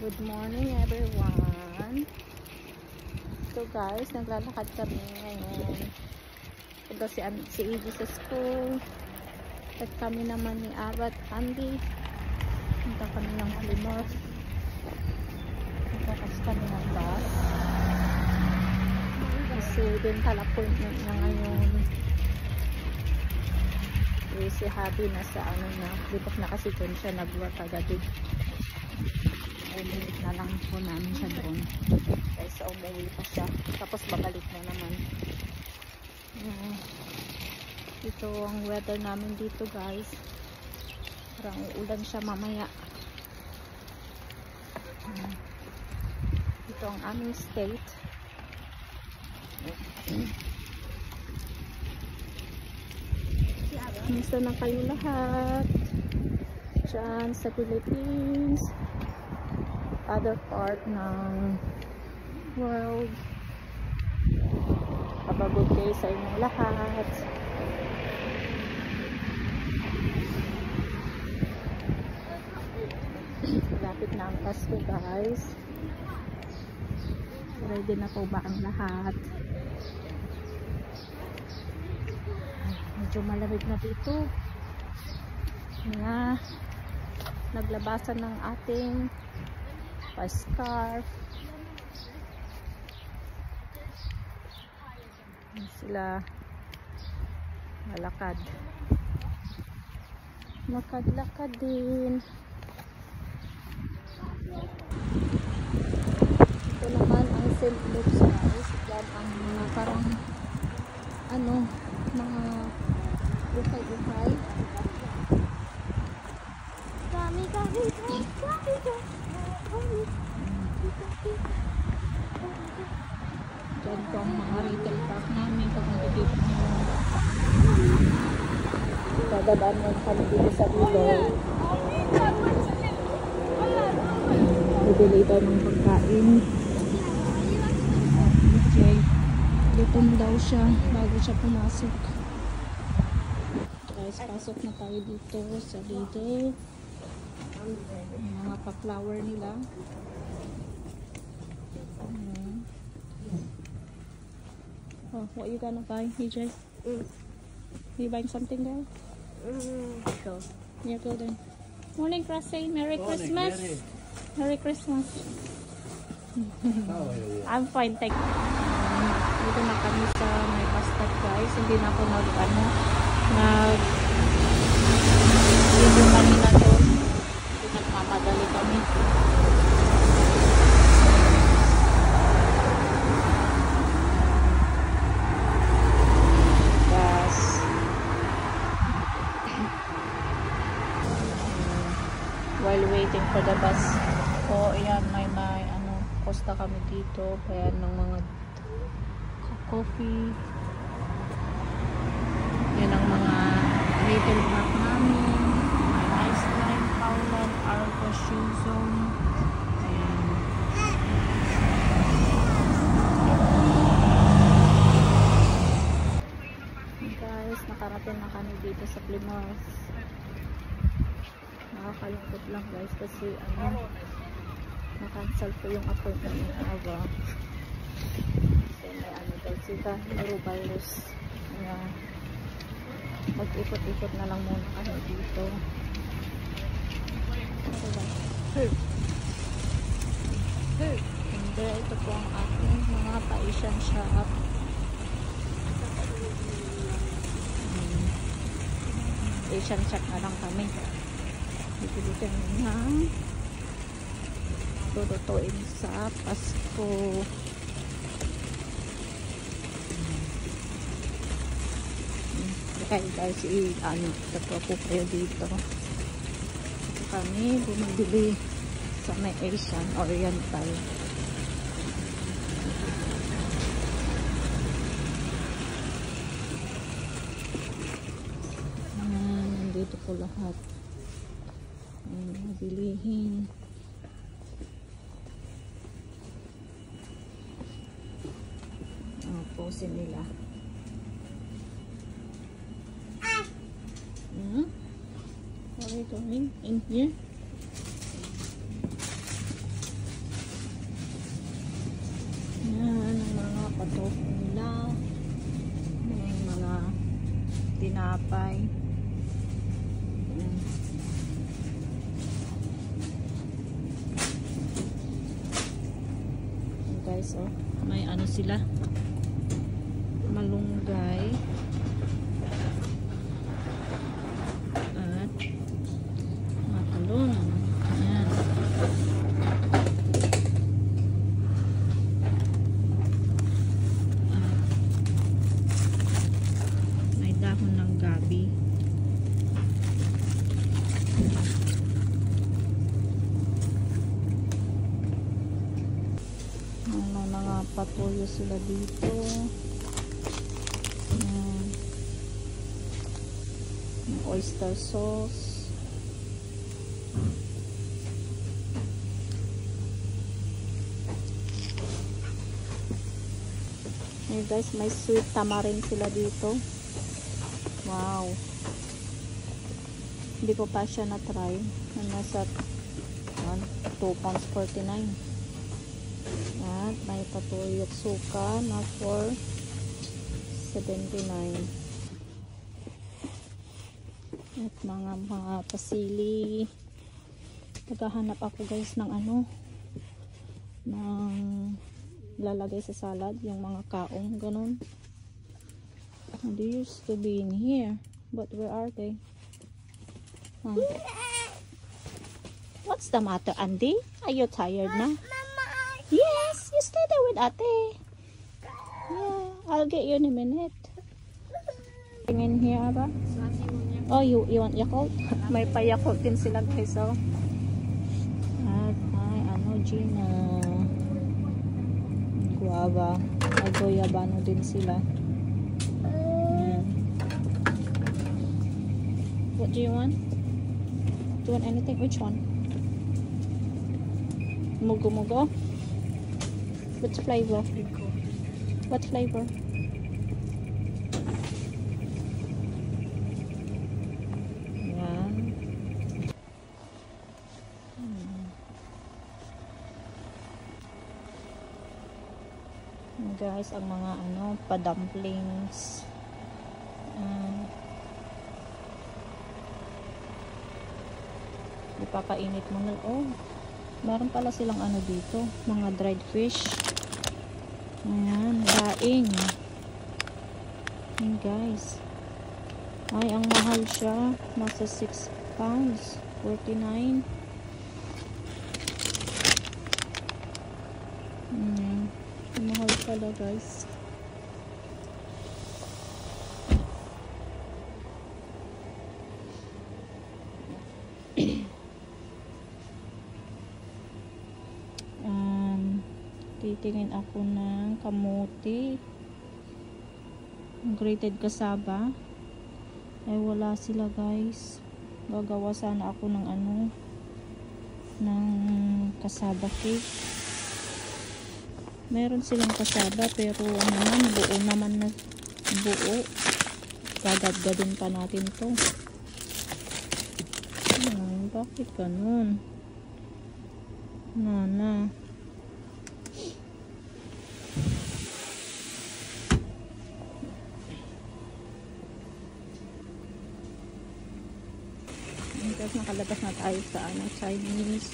Good morning everyone. So guys, naglalakad kami ngayon. Ito si Iggy sa school. At kami naman ni Abat, Andy. Punta kami ng Plymouth. Nagkakas kami ng bus. Kasi dental appointment na ngayon. Si Habi nasa ano na, lipat na kasi doon siya nag-work kagabi. Ay, lipat na lang po namin siya doon. Kaysa umuwi pa siya. Tapos babalik na naman. Ito ang weather namin dito guys. Parang uulan siya mamaya. Ito ang aming state. Kamusta na kayo lahat dyan sa Philippines, other part ng world? Have a good day sa inyong lahat. Lapit na ang Pasko guys. Ready na po ba ang lahat? Medyo malamig na dito. Na naglabasan ng ating pa-scarf. Sila malakad. Lakad-lakad din. Ito naman ang St. Luke's guys. Yan ang mga parang ano, mga ukay-ukay. Diyan po ang mga retail park namin pag nagdito ngayon. Dadaan mo kami dito sa dulo. Bibili tayo ng pagkain. Okay. Gutom daw siya bago siya pumasok. Guys, pasok na tayo dito sa Lidl. Mga pa-flower nila. Oh, what you gonna buy, EJ? You buying something there? Go. Yeah, go then. Morning, Krasay. Merry Christmas. Merry Christmas. I'm fine, thank you. Dito na kami sa may bastard guys. Hindi na ako dito kami na doon. Hindi nagmamadali kami. Yes. While waiting for the bus. So, ayan, may ano, costa kami dito. Kaya ng mga coffee. Yan ang mga retail park namin. May Ice Line, Powland, Argo Shoe Zone. Ayan. Guys, nakarating na kami dito sa Plymouth. Nakakalungkot lang guys kasi ano, na-cancel po yung appointment ng Ava. Kasi may ano daw sila, norovirus. Mag-ikot-ikot na lang muna kami dito. Hindi, ito po ang ating mga pa-Asian shop. Asian shop na lang kami. Bibili kami ng lulutuin sa Pasko. Kaya guys, tatlo po kayo dito. Kami bumibili sa may Asian Oriental. Nandito po lahat. Bilihin. Posin nila. What are you doing in here? tofu nila. May mga tinapay. Guys, oh, may ano sila, malunggay at matalon. Ayan. May dahon ng gabi. May mga patuyo sila dito. Ayan. May oyster sauce. Ayan guys, may sweet tamarind sila dito. Wow. Hindi ko pa siya na-try. Nasa 2.49 pounds. At may patuloy at suka na for 79. At mga pasili. Naghahanap ako guys ng ano, ng lalagay sa salad, yung mga kaong ganun. They used to be in here, but where are they? What's the matter, Andy? Are you tired na? Yes, you stay there with ate. Yeah, I'll get you in a minute. In here, ba? Oh, you want Yakult? May pa Yakult din sila guys, oh. At may ano, Gina. Guava. May goyabano din sila. What do you want? Do you want anything? Which one? Mugo-mugo? Which flavor? What flavor? Yan. Guys, ang mga ano, pa-dumplings. Ipakainit mo na. Oh, meron pala silang ano dito, mga dried fish. Ayan, daing. Ayan guys. Ay, ang mahal siya. Nasa 6 pounds. 49. Mahal pala guys. Titingin ako ng kamuti, grated cassava. Ay wala sila guys. Gagawa sana ako ng ano, ng cassava cake. Meron silang cassava pero ano naman, buo naman na buo. Gagadgadin pa natin to. Bakit ganun? Nana. Tapos nakalabas na tayo sa ano, Chinese.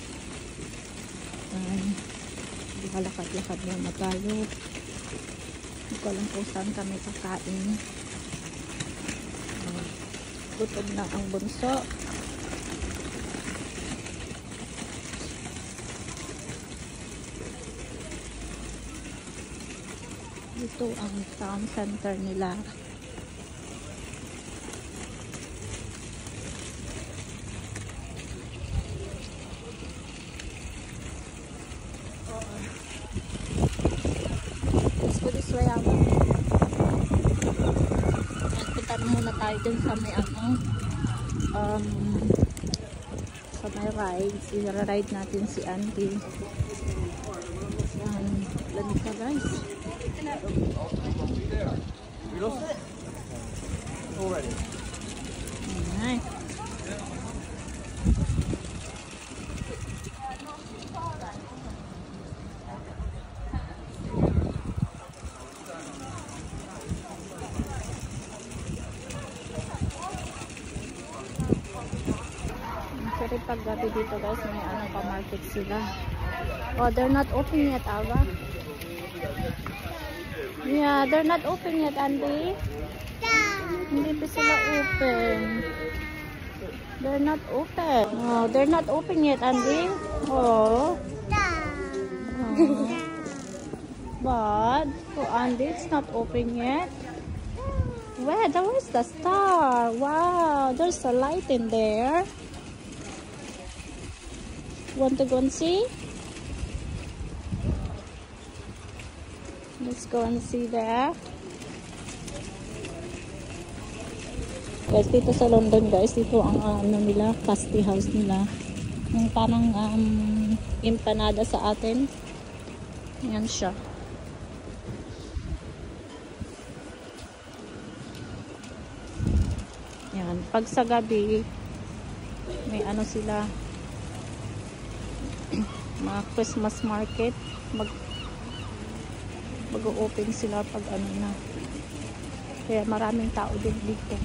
Lakad-lakad na tayo. Hindi ko alam kung saan kami kakain. Gutom na ang bunso. Ito ang town center nila. Muna tayo dun sa may ano, sa may rides. I-ride natin si Auntie. Yan, lamig ka guys. Ayan. gabi dito guys, may ano pa market sila. Oh, they're not open yet, Ava. Yeah, they're not open yet, Andy. Hindi pa sila open. They're not open. Oh, they're not open yet, Andy. Oh. But for Andy, it's not open yet. Where's the star? Wow, there's a light in there. Want to go and see? Let's go and see there. Guys, dito sa London guys, dito ang ano nila, pasty house nila. Yung parang empanada sa atin. Yan siya. Yan. Pag sa gabi, may ano sila, mga Christmas market. Mag-open sila pag ano na. Kaya maraming tao din dito.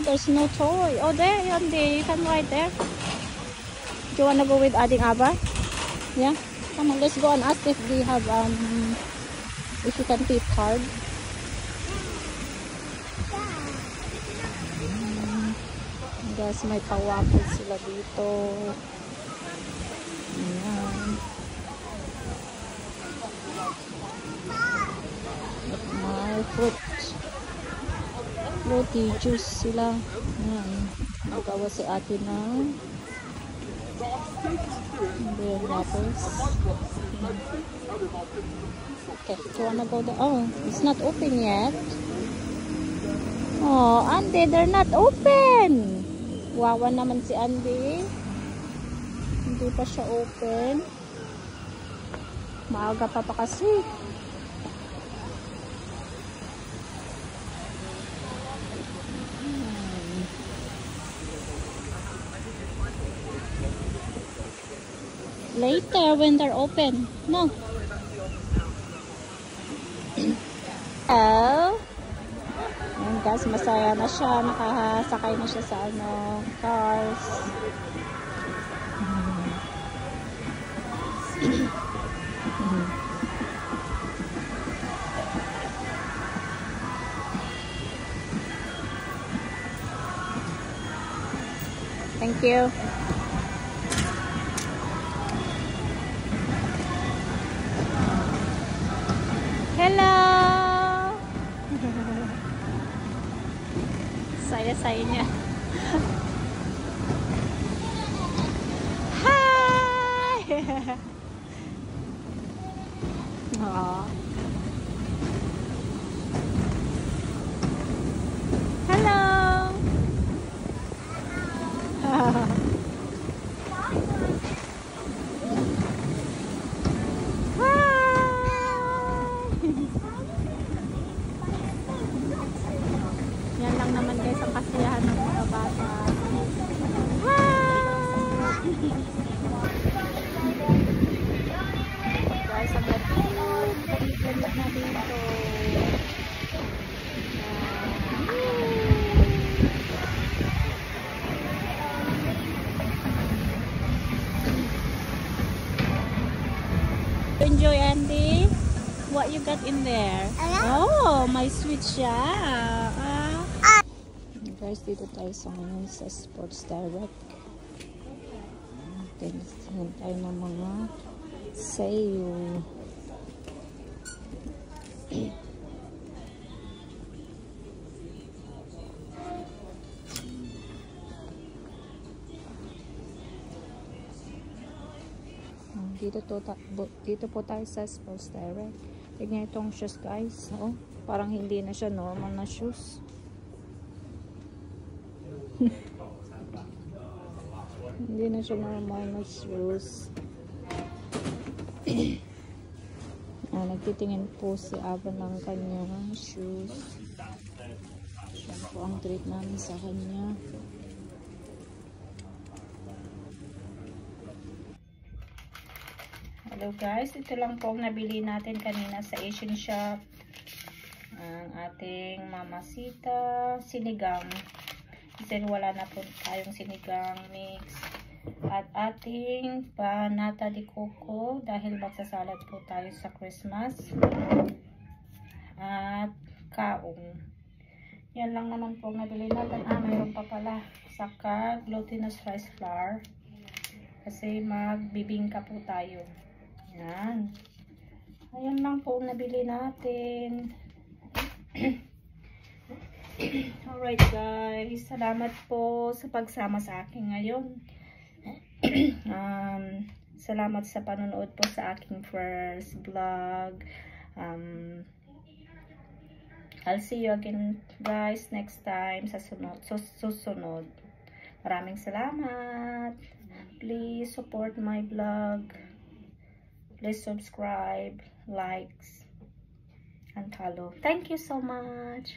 There's no toy. Oh, there, you can ride there. Do you wanna go with Ading Aba? Yeah? Come on, let's go and ask if they have, if you can tip card. Guys, may kawapit sila dito. Ayan. May fruity juice sila. Ayan. Magawa si ate na. Ayan, waffles. Okay, do you wanna go there? Oh, it's not open yet. Oh, Andy, they're not open. Wawa naman si Andy. Hindi pa siya open. Maaga pa kasi. Later when they're open. No. Oh. Ayan guys, masaya na siya. Nakasakay na siya sa ano, cars. Thank you. Hello. Saya-saya niya. Hi. Oh. Hello. Yan lang naman guys ang kasiyahan ng mga bata. Guys, ang ganda na dito. Enjoy, Andy. What you got in there? Oh, may sweet siya. Guys, dito tayo sa ngayon sa Sports Direct. Tingnan tayo ng mga sale. Dito po tayo sa Sports Direct. Tignan itong shoes guys. Oh, parang hindi na siya normal na shoes. Hindi na siya normal na shoes. Nagtitingin po si Ava ng kanyang shoes. Siya po ang treat namin sa kanya. Hello guys, ito lang po ang nabili natin kanina sa Asian shop. ng ating mamasita sinigang. Kasi wala na po tayong sinigang mix. At ating panata de coco dahil magsasalad po tayo sa Christmas. At kaong. Yan lang naman po nabili natin. Mayroon pa pala. Saka glutinous rice flour. Kasi magbibingka po tayo. Yan. Ayan lang po nabili natin. Alright guys. Salamat po sa pagsama sa akin ngayon. Salamat sa panonood po sa aking first vlog. I'll see you again guys next time sa susunod. Maraming salamat. Please support my vlog. Please subscribe, likes, and follow. Thank you so much.